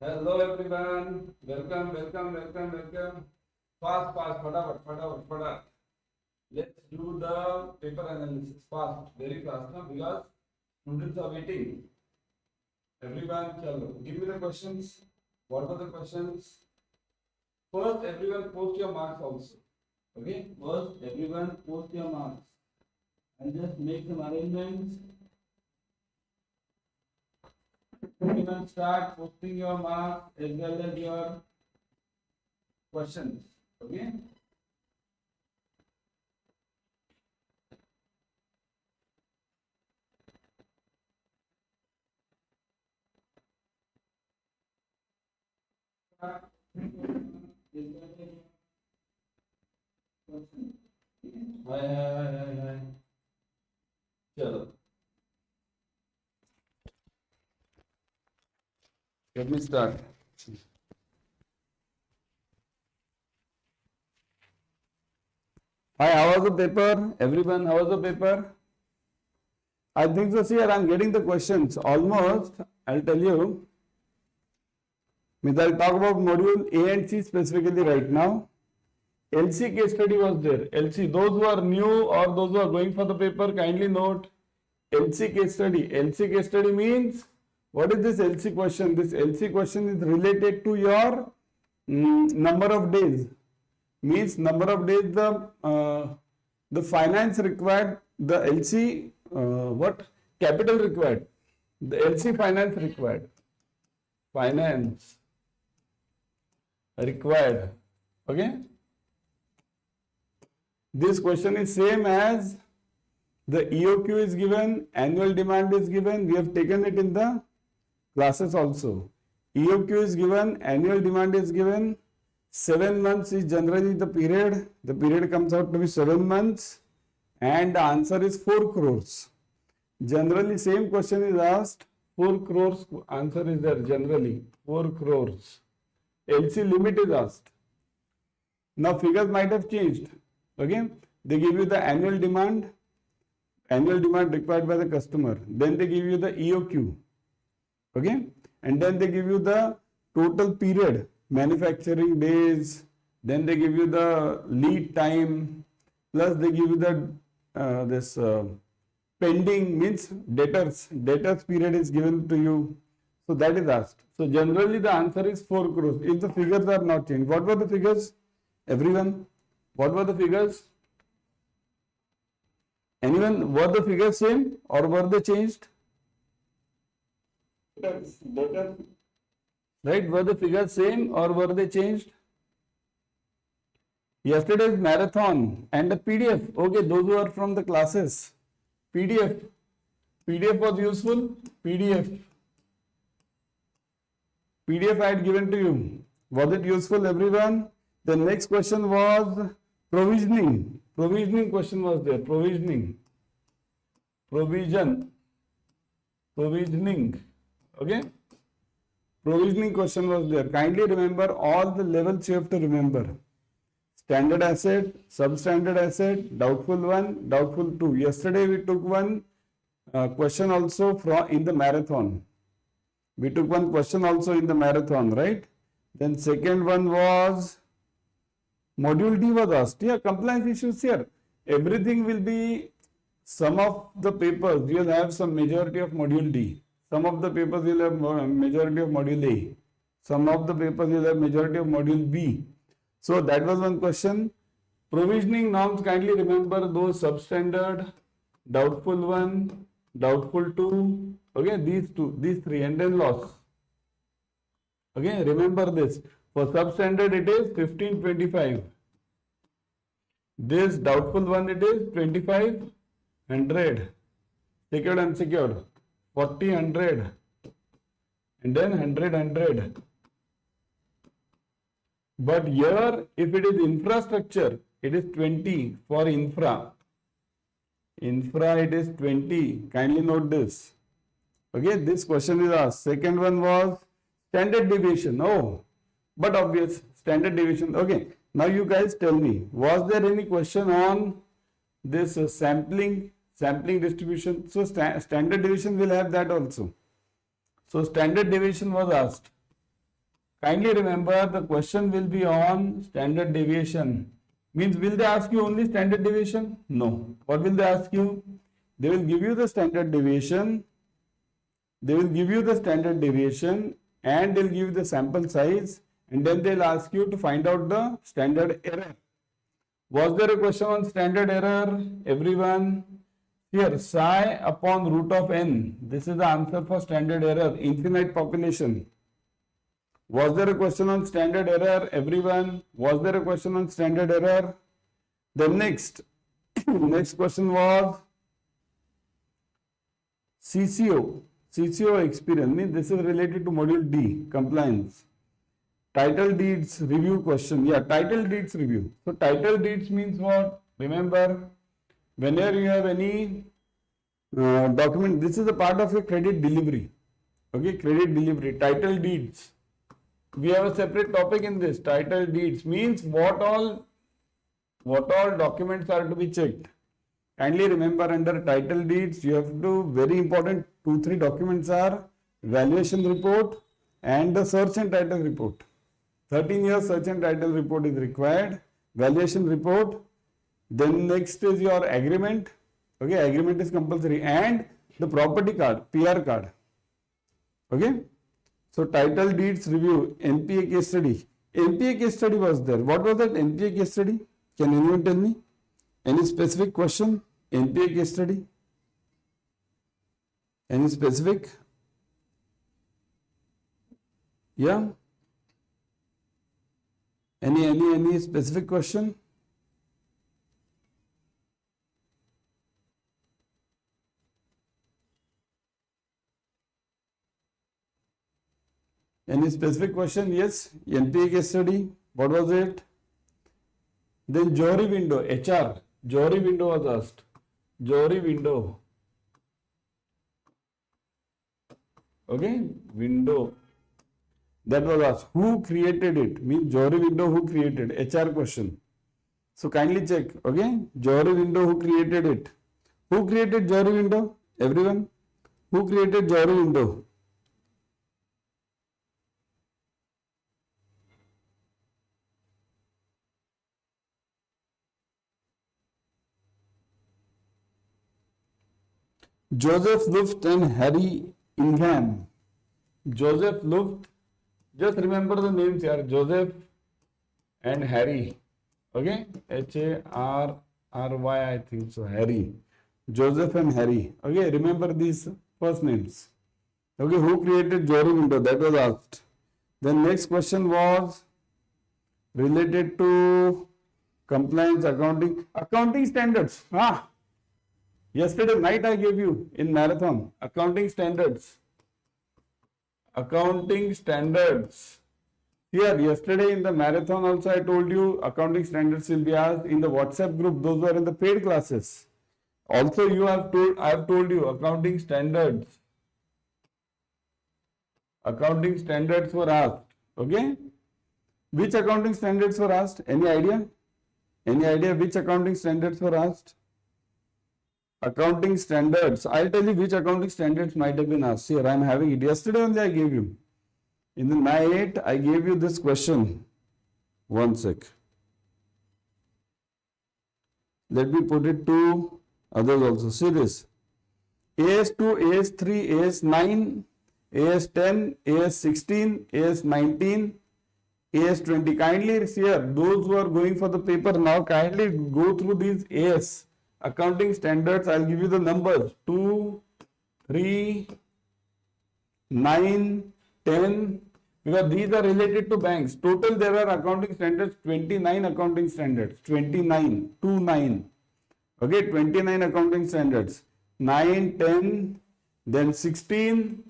Hello everyone. Welcome. Fast, fast. Let's do the paper analysis fast, very fast now because students are waiting. Everyone, chalo. Give me the questions. What are the questions? First, everyone post your marks also. Okay. First, everyone post your marks and just make some arrangements. Everyone start posting your marks as well as your questions. Okay. Hi. Chalo. Let me start. Hi, how was the paper? Everyone, how was the paper? I think so. See, I'm getting the questions almost. I'll tell you. I'll talk about module A and C specifically right now. LC case study was there. LC, those who are new or those who are going for the paper, kindly note LC case study. LC case study means, what is this LC question? This LC question is related to your number of days. Means number of days the finance required, the LC what capital required, the LC finance required. Okay. This question is same as the EOQ is given, annual demand is given. We have taken it in the classes also. EOQ is given, annual demand is given. 7 months is generally the period. The period comes out to be 7 months and the answer is 4 crores. Generally same question is asked. 4 crores answer is there generally. 4 crores. LC limit is asked. Now figures might have changed. Okay. They give you the annual demand required by the customer. Then they give you the EOQ. Okay. And then they give you the total period, manufacturing days. Then they give you the lead time. Plus they give you the pending means debtors period is given to you. So that is asked. So generally the answer is 4 crores if the figures are not changed. What were the figures? Everyone, what were the figures? Anyone, were the figures same or were they changed? Right, were the figures same or were they changed? Yesterday's marathon and the PDF. Okay, those who are from the classes. PDF was useful. PDF I had given to you. Was it useful, everyone? The next question was provisioning. Provisioning question was there. Provisioning. Okay. Provisioning question was there. Kindly remember all the levels you have to remember. Standard asset, substandard asset, doubtful 1, doubtful 2. Yesterday we took one question also in the marathon. We took one question also in the marathon, right? Then second one was module D was asked. Yeah, compliance issues here. Everything will be, some of the papers you will have some majority of module D. Some of the papers will have majority of module A. Some of the papers will have majority of module B. So that was one question. Provisioning norms, kindly remember those: substandard, doubtful 1, doubtful 2. Okay, these 3, and then loss. Okay, remember this. For substandard it is 1525. This doubtful 1 it is 25, 100. Secured, unsecured, 40, 100. And then 100, 100. But here, if it is infrastructure, it is 20 for infra. Infra, it is 20. Kindly note this. Okay, this question is asked. Second one was standard deviation. Oh, but obvious standard deviation. Okay, now you guys tell me, was there any question on this sampling distribution? So standard deviation will have that also. So standard deviation was asked. Kindly remember the question will be on standard deviation. Means will they ask you only standard deviation? No. What will they ask you? They will give you the standard deviation. They will give you the standard deviation and they'll give you the sample size and then they'll ask you to find out the standard error. Was there a question on standard error? Everyone? Here, psi upon root of n. This is the answer for standard error, infinite population. Was there a question on standard error? Everyone? Was there a question on standard error? Then next question was CCO experience. Means this is related to module D, compliance. Title deeds review question. Yeah, title deeds review. So title deeds means what? Remember, whenever you have any document, this is a part of your credit delivery. Okay, credit delivery, title deeds. We have a separate topic in this. Title deeds means what all documents are to be checked. Kindly remember, under title deeds, you have to, very important 2-3 documents are valuation report and the search and title report. 13 years search and title report is required. Valuation report. Then next is your agreement. Okay, agreement is compulsory. And the property card, PR card. Okay. So title deeds review, NPA case study. NPA case study was there. What was that NPA case study? Can anyone tell me? Any specific question? NPA case study? Any specific? Yeah? Any specific question? Any specific question? Yes. NPA case study. What was it? Then jury window, HR. Jury window was asked. Jury window. Okay. Window. That was asked. Who created it? Means jury window who created. HR question. So kindly check. Okay. Jury window who created it. Who created jury window? Everyone? Who created jury window? Joseph Luft and Harry Ingham. Joseph Luft, just remember the names here. Joseph and Harry. Okay, Harry, I think so. Harry. Joseph and Harry. Okay, remember these first names. Okay, who created jury window? That was asked. Then next question was related to compliance, accounting standards. Yesterday night I gave you in marathon, accounting standards. Accounting standards. Here, yesterday in the marathon also I told you accounting standards will be asked in the WhatsApp group. Those were in the paid classes. Also I have told you accounting standards. Accounting standards were asked. Okay. Which accounting standards were asked? Any idea? Any idea which accounting standards were asked? Accounting standards. I'll tell you which accounting standards might have been asked. Here, I'm having it. Yesterday only I gave you. In the night, I gave you this question. One sec. Let me put it to others also. See this. AS2, AS3, AS9, AS10, AS16, AS19, AS20. Kindly see here. Those who are going for the paper now, kindly go through these AS. Accounting standards, I'll give you the numbers 2, 3, 9, 10, because these are related to banks. Total there are accounting standards, 29 accounting standards, 29, 2, 9. Okay, 29 accounting standards, 9, 10, then 16,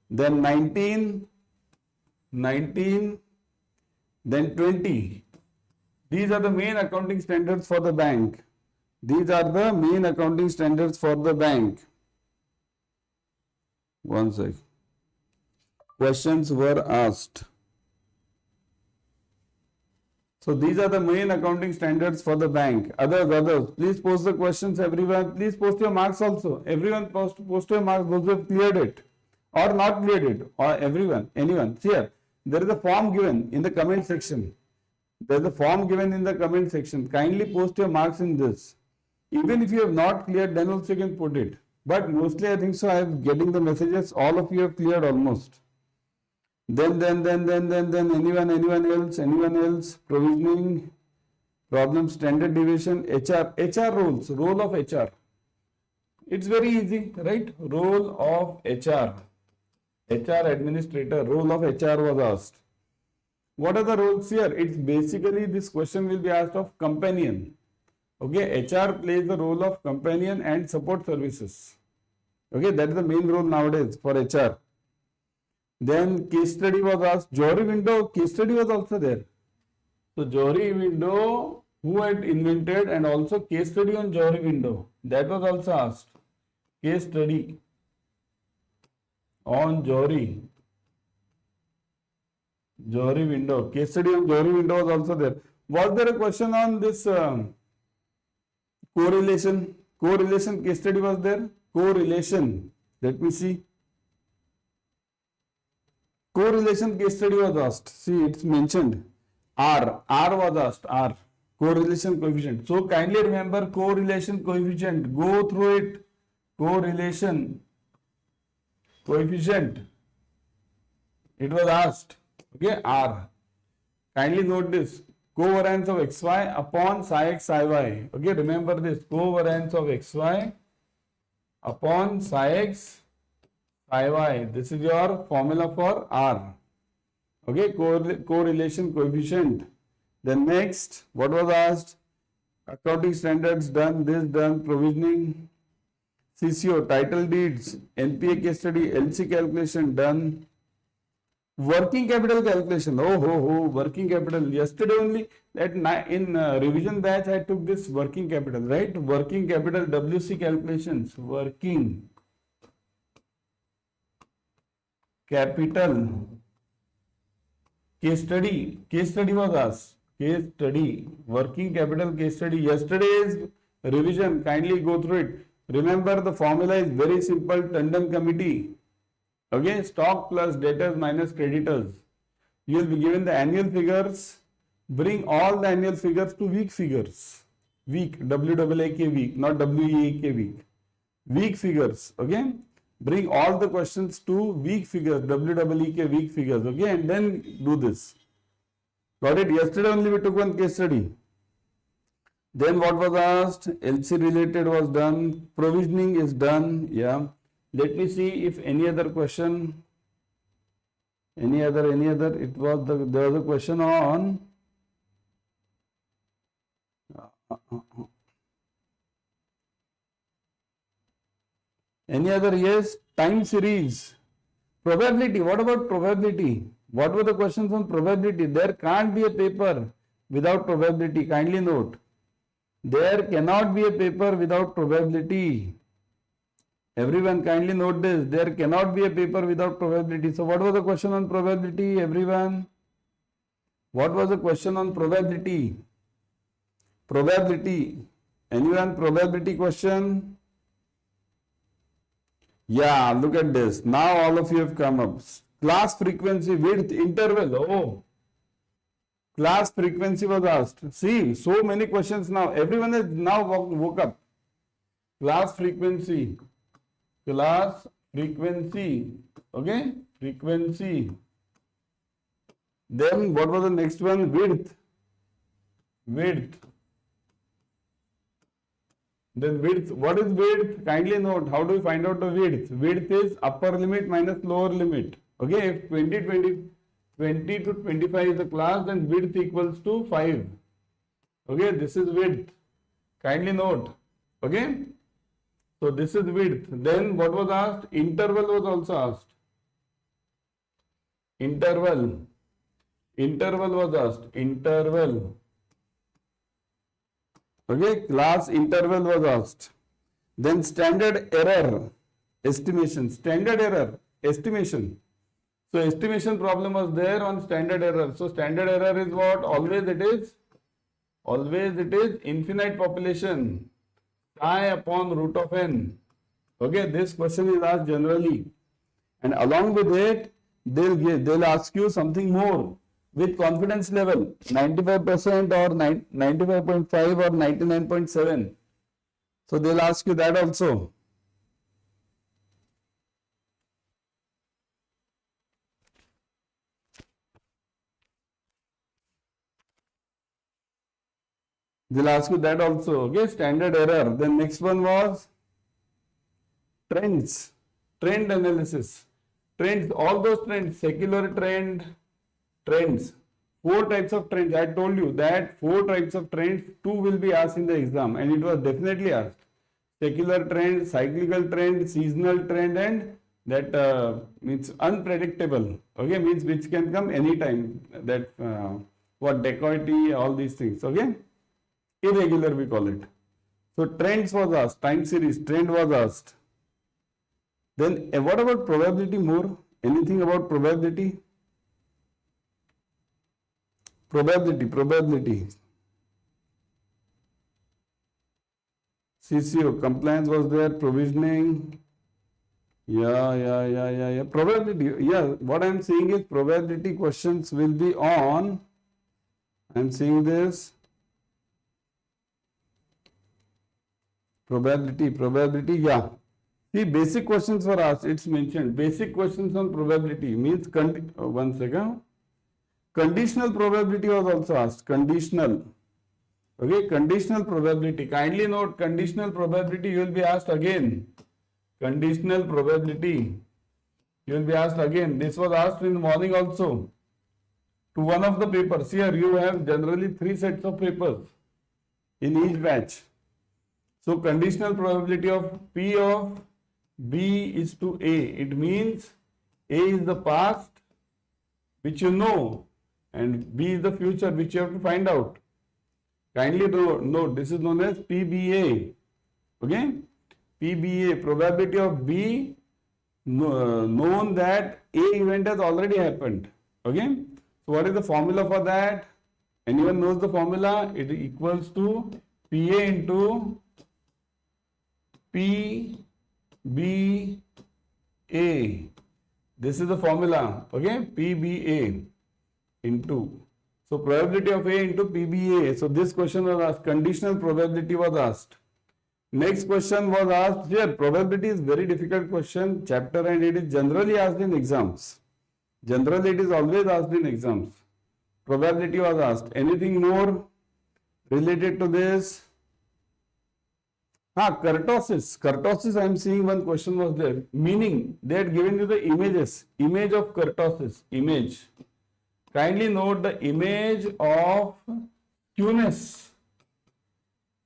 then 19, then 20. These are the main accounting standards for the bank. These are the main accounting standards for the bank. One sec. Questions were asked. So these are the main accounting standards for the bank. Others. Please post the questions, everyone. Please post your marks also. Everyone post your marks. Those who have cleared it. or not cleared it, or everyone, anyone. See here, there is a form given in the comment section. There is a form given in the comment section. Kindly post your marks in this. Even if you have not cleared, then also you can put it. But mostly I think so I am getting the messages, all of you have cleared almost. Then anyone else, provisioning, problem, standard deviation, HR roles, role of HR. It's very easy, right? Role of HR administrator, role of HR was asked. What are the roles here? It's basically, this question will be asked of companion. Okay, HR plays the role of companion and support services. Okay, that is the main role nowadays for HR. Then case study was asked. Jury window, case study was also there. So jury window, who had invented, and also case study on jury window. That was also asked. Case study on jury window. Case study on jury window was also there. Was there a question on this correlation? Correlation case study was there. Correlation. Let me see. Correlation case study was asked. See, it's mentioned. R was asked. R. Correlation coefficient. So kindly remember correlation coefficient. Go through it. Correlation coefficient. It was asked. Okay, R. Kindly note this. Covariance of xy upon psi x psi y. Okay, remember this. Covariance of xy upon psi x psi y. This is your formula for R. Okay, correlation coefficient. Then next, what was asked? Accounting standards done, this done, provisioning, CCO, title deeds, NPA case study, LC calculation done. Working capital calculation. Working capital. Yesterday only in revision batch I took this working capital, right? Working capital WC calculations. Working capital case study. Case study was asked. Case study. Working capital case study. Yesterday's revision. Kindly go through it. Remember the formula is very simple. Tandem committee. Okay, stock plus debtors minus creditors. You will be given the annual figures. Bring all the annual figures to week figures. Week, WAAK week, not WEAK week. Week figures, okay. Bring all the questions to week figures, WEAK week figures, okay, and then do this. Got it? Yesterday only we took one case study. Then what was asked? LC related was done. Provisioning is done, yeah. Let me see if any other question, any other, it was there was a question on any other, yes, time series, probability. What about probability? What were the questions on probability? There can't be a paper without probability. Kindly note, there cannot be a paper without probability. Everyone kindly note this. There cannot be a paper without probability. So what was the question on probability, everyone? What was the question on probability? Probability. Anyone probability question? Yeah, look at this. Now all of you have come up. Class frequency, width, interval. Oh, class frequency was asked. See, so many questions now. Everyone has now woke up. Class frequency. Class frequency, okay, frequency. Then what was the next one? Width. Then width. What is width? Kindly note. How do we find out the width? Width is upper limit minus lower limit. Okay, if 20 to 25 is the class, then width equals to 5. Okay, this is width. Kindly note. Okay. So this is width. Then what was asked? Interval was also asked. Interval was asked. Interval. Okay, class interval was asked. Then standard error estimation. Standard error estimation. So estimation problem was there on standard error. So standard error is what? Always it is infinite population. Psi upon root of n. Okay, this question is asked generally. And along with it, they'll ask you something more with confidence level 95% or 95.5 or 99.7. So they'll ask you that also. They'll ask you that also. Okay, standard error. Then next one was trends, trend analysis. Trends, all those trends, secular trend, trends. 4 types of trends. I told you that 4 types of trends, 2 will be asked in the exam, and it was definitely asked. Secular trend, cyclical trend, seasonal trend, and that means unpredictable. Okay, means which can come anytime. That what dacoity, all these things. Okay, irregular we call it. So trends was asked, time series, trend was asked. Then what about probability more? Anything about probability? Probability. CCO, compliance was there, provisioning. Yeah. Probability. Yeah, what I am saying is probability questions will be on. I am saying this. Probability, yeah. See, basic questions were asked, it's mentioned. Basic questions on probability means, one second. Conditional probability was also asked. Conditional. Okay, conditional probability. Kindly note, conditional probability you will be asked again. Conditional probability. You will be asked again. This was asked in the morning also. To one of the papers. Here you have generally 3 sets of papers in each batch. So conditional probability of P of B is to A. It means A is the past, which you know, and B is the future, which you have to find out. Kindly note, this is known as PBA. Okay? PBA, probability of B, known that A event has already happened. Okay? So what is the formula for that? Anyone knows the formula? It equals to PA into PBA. This is the formula. Okay? PBA into. So probability of A into PBA. So this question was asked. Conditional probability was asked. Next question was asked here. Probability is very difficult question, chapter, and it is generally asked in exams. Generally it is always asked in exams. Probability was asked. Anything more related to this? Kurtosis. Kurtosis, I am seeing one question was there. Meaning, they had given you the images. Image of kurtosis. Image. Kindly note the image of skewness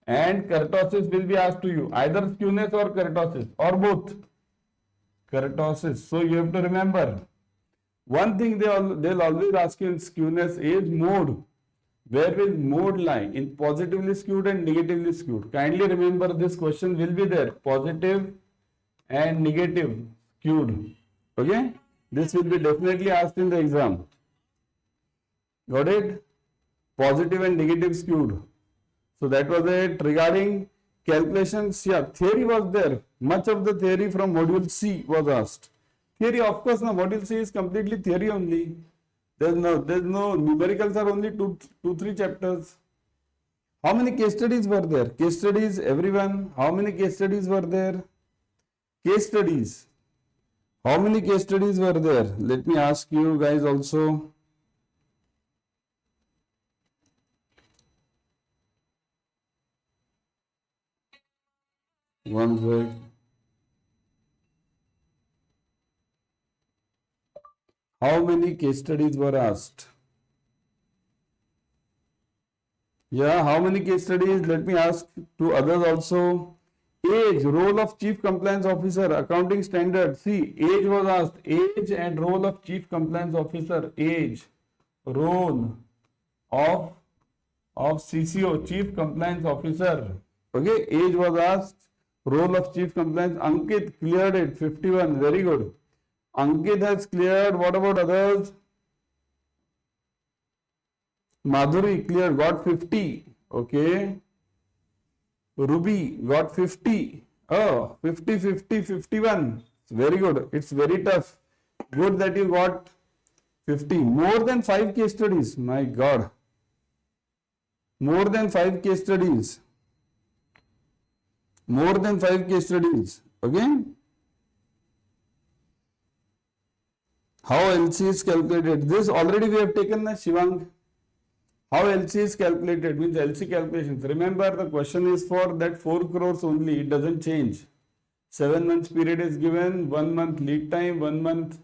and kurtosis will be asked to you. Either skewness or kurtosis or both. Kurtosis. So you have to remember. One thing they'll always ask you in skewness is mode. Where will mode lie? In positively skewed and negatively skewed. Kindly remember this question will be there. Positive and negative skewed. Okay? This will be definitely asked in the exam. Got it? Positive and negative skewed. So that was it. Regarding calculations, yeah, theory was there. Much of the theory from module C was asked. Theory, of course, now module C is completely theory only. There's no numericals are only 2-3 chapters. How many case studies were there? Case studies, everyone. How many case studies were there? Case studies. How many case studies were there? Let me ask you guys also. One sec. How many case studies were asked? Yeah, how many case studies? Let me ask to others also. Age, role of Chief Compliance Officer, accounting standard. See, age was asked. Age and role of Chief Compliance Officer. Age, role of CCO, Chief Compliance Officer. Okay, age was asked. Role of Chief Compliance. Ankit cleared it. 51. Very good. Ankit has cleared. What about others? Madhuri cleared. Got 50. Okay. Ruby got 50. Oh, 50, 50, 51. Very good. It's very tough. Good that you got 50. More than 5 case studies. My God. More than 5 case studies. More than 5 case studies. Okay. How LC is calculated? This already we have taken the Shivang. How LC is calculated means LC calculations. Remember the question is for that 4 crores only. It doesn't change. 7 months period is given. 1 month lead time. 1 month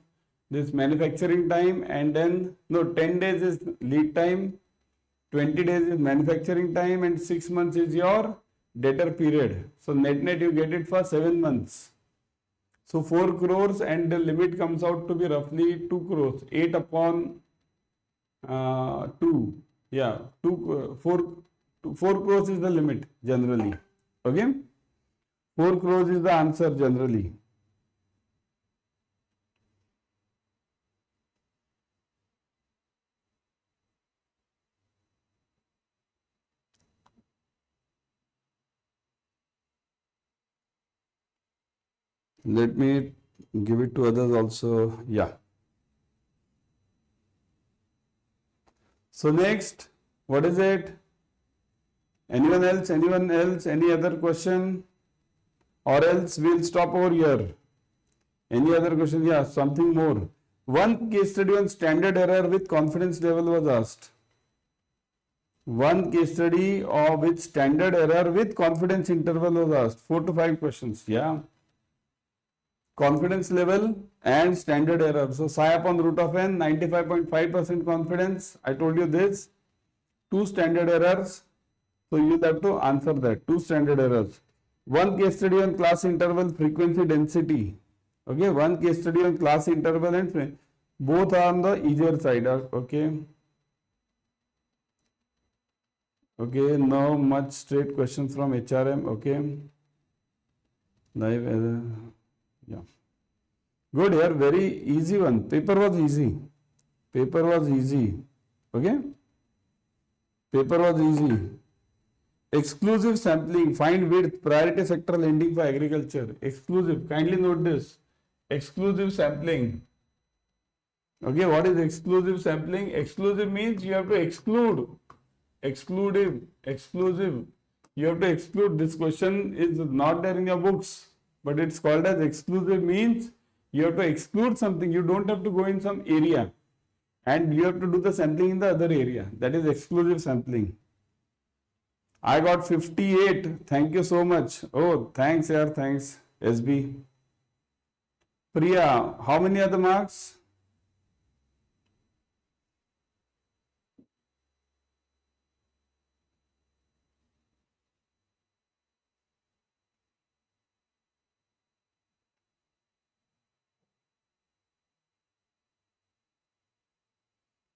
this manufacturing time, and then 10 days is lead time, 20 days is manufacturing time, and 6 months is your debtor period. So net you get it for 7 months. So 4 crores and the limit comes out to be roughly 2 crores. 8 upon 2. Yeah, 4 crores is the limit generally. Okay? 4 crores is the answer generally. Let me give it to others also. Yeah. So next, what is it? Anyone else? Anyone else? Any other question? Or else we'll stop over here. Any other question? Yeah, something more. One case study on standard error with confidence level was asked. One case study with standard error with confidence interval was asked. 4 to 5 questions. Yeah. Confidence level and standard error. So psi upon root of n, 95.5% confidence. I told you this. 2 standard errors. So you have to answer that. 2 standard errors. One case study on class interval frequency density. Okay. One case study on class interval and both are on the easier side. Okay. Okay. No much straight questions from HRM. Okay. Live. Yeah. Good here. Very easy one. Paper was easy. Paper was easy. Okay. Paper was easy. Exclusive sampling. Find width. Priority sector lending for agriculture. Exclusive. Kindly note this. Exclusive sampling. Okay. What is exclusive sampling? Exclusive means you have to exclude. Exclusive. Exclusive. You have to exclude. This question is not there in your books. But it's called as exclusive means you have to exclude something. You don't have to go in some area and you have to do the sampling in the other area. That is exclusive sampling. I got 58. Thank you so much. Oh, thanks, yaar. Thanks, SB. Priya, how many are the marks?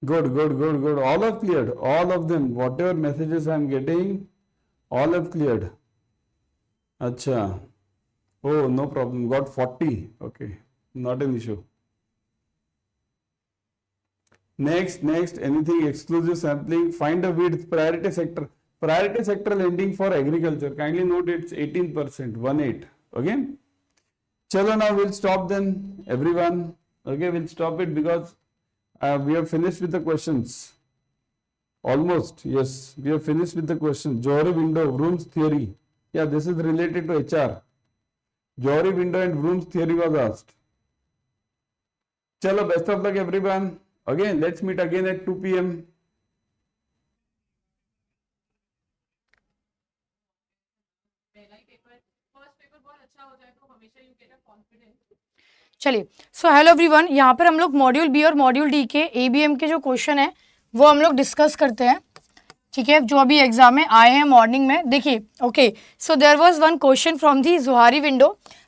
Good, good, good, good. All have cleared. All of them. Whatever messages I am getting, all have cleared. Acha. Oh, no problem. Got 40. Okay. Not an issue. Next. Anything exclusive sampling. Find a width. Priority sector. Priority sector lending for agriculture. Kindly note it's 18%. 18. Okay. Chalo, now we'll stop then. Everyone. Okay, we'll stop it because we have finished with the questions. Almost, yes. We have finished with the questions. Johari window, Vroom's theory. Yeah, this is related to HR. Johari window and Vroom's theory was asked. Chalo, best of luck everyone. Again, let's meet again at 2 p.m. चलिए so hello everyone, यहाँ पर हम लोग module B और module D के ABM के जो question है वो हम लोग डिस्कस करते हैं. ठीक है, जो अभी एग्जाम में आए हैं मॉर्निंग में. देखिए, okay, so there was one question from the Johari window,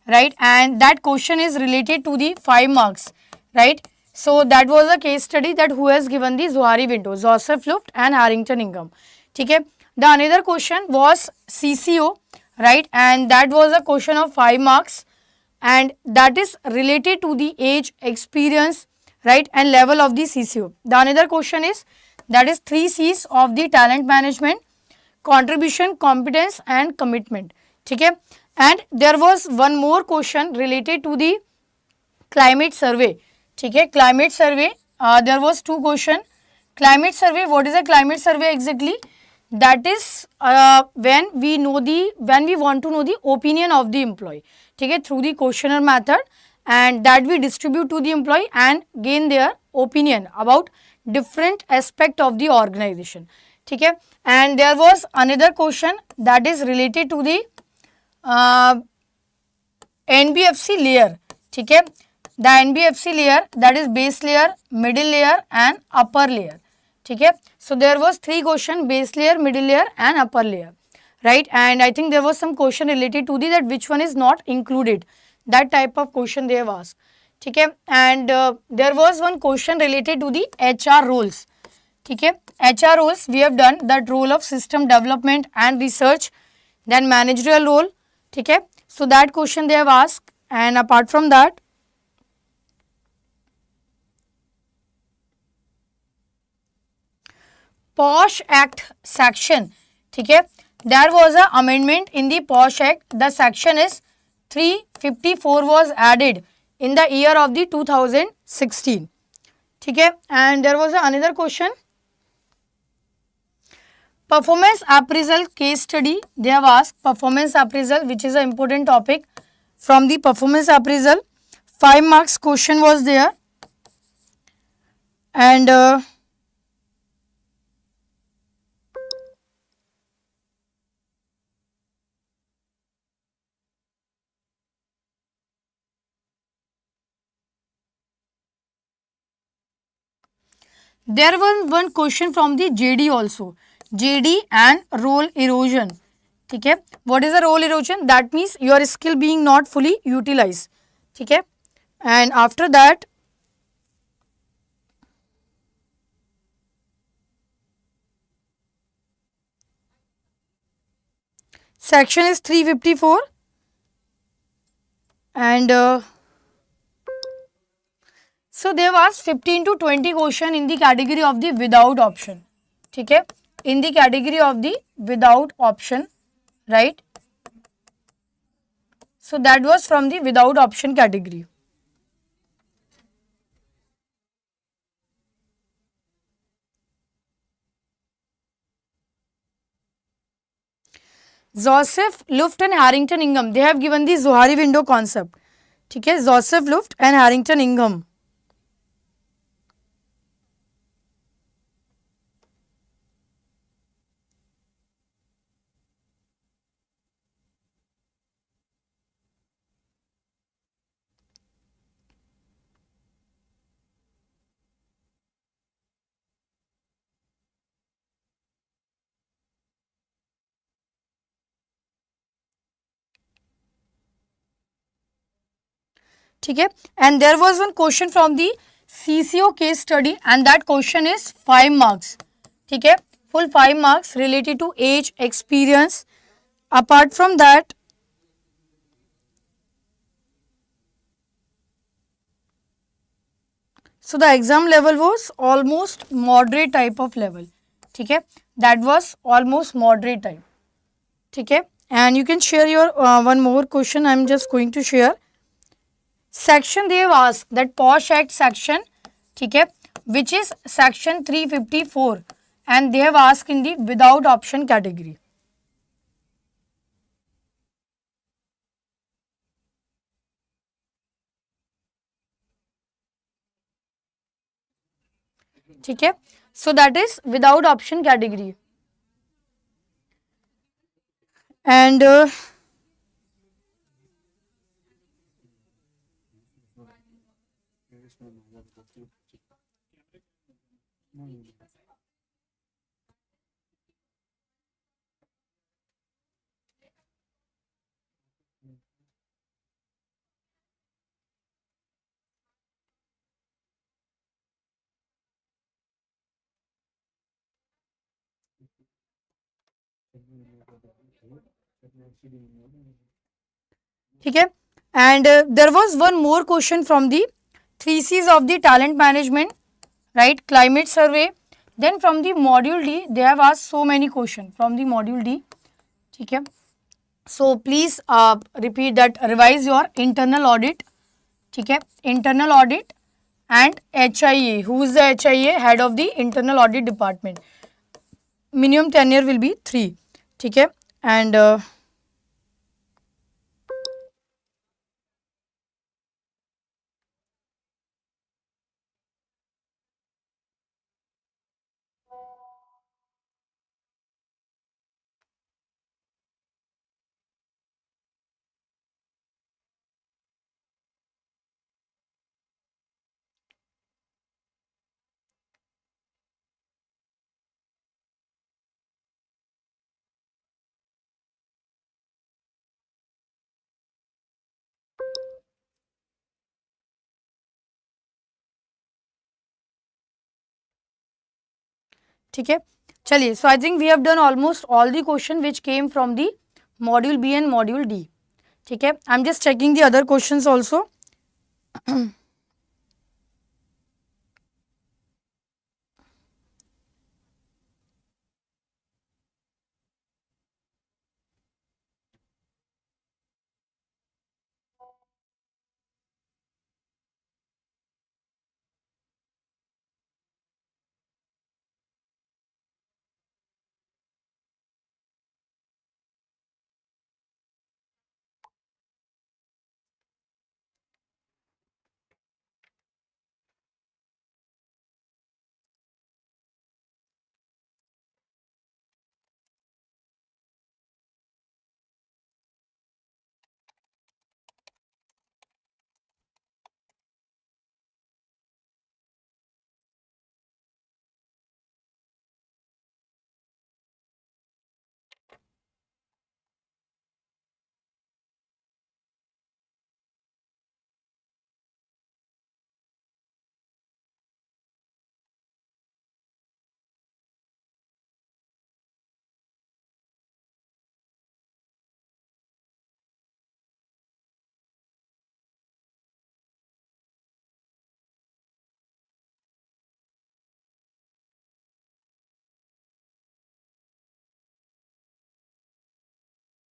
right, and that question is related to the 5 marks, right. So that was a case study that who has given the Johari window, Joseph Luft and Harrington इंगम. ठीक है, the another question was CCO, right, and that was a question of 5 marks and that is related to the age, experience, right, and level of the CCO. The another question is that is 3 C's of the talent management: contribution, competence and commitment. ठीक है, and there was one more question related to the climate survey. ठीक है. Climate survey, there was 2 question. Climate survey, what is a climate survey exactly? That is when we want to know the opinion of the employee, ठीक है, through the questionnaire method, and that we distribute to the employee and gain their opinion about different aspect of the organization, ठीक है. And there was another question that is related to the NBFC layer, ठीक है. The NBFC layer, that is base layer, middle layer and upper layer, ठीक है. So there was 3 question, base layer, middle layer and upper layer, right. And I think there was some question related to the that which one is not included, that type of question they have asked, ठीक है. And there was one question related to the HR roles, ठीक है. HR roles we have done that role of system development and research, then managerial role, ठीक है. So that question they have asked. And apart from that, POSH Act section, ठीक है, there was a amendment in the POSH Act. The section is 354 was added in the year of the 2016, ठीक है. And there was another question, performance appraisal case study. They have asked performance appraisal, which is an important topic from the performance appraisal. 5 marks question was there. And there was one question from the JD also, JD and role erosion, ठीक है. What is the role erosion? That means your skill being not fully utilized, ठीक है. And after that, section is 354. And so they have asked 15 to 20 question in the category of the without option, ठीक है, in the category of the without option, right. So that was from the without option category. Joseph, Luft and Harrington Ingham, they have given the Zohari window concept, ठीक है. Joseph, Luft and Harrington Ingham. ठीक है. And there was one question from the CCO case study, and that question is 5 marks, ठीक है, full 5 marks related to age, experience. Apart from that, so the exam level was almost moderate type of level, ठीक है, that was almost moderate type, ठीक है. And you can share your one more question. I am just going to share. Section they have asked that POSH Act section, ठीक है, which is section 354, and they have asked in the without option category. ठीक है. So that is without option category. And ठीक है. And there was one more question from the 3 C's of the talent management, right, climate survey. Then from the module D, they have asked so many questions from the module D, ठीक है. So please repeat that, revise your internal audit, ठीक है, internal audit. and HIA. Who is the HIA? Head of the Internal Audit Department. Minimum tenure will be 3. ठीक है. And ठीक है. चलिए, so I think we have done almost all the question which came from the module B and module D. ठीक है. I'm just checking the other questions also.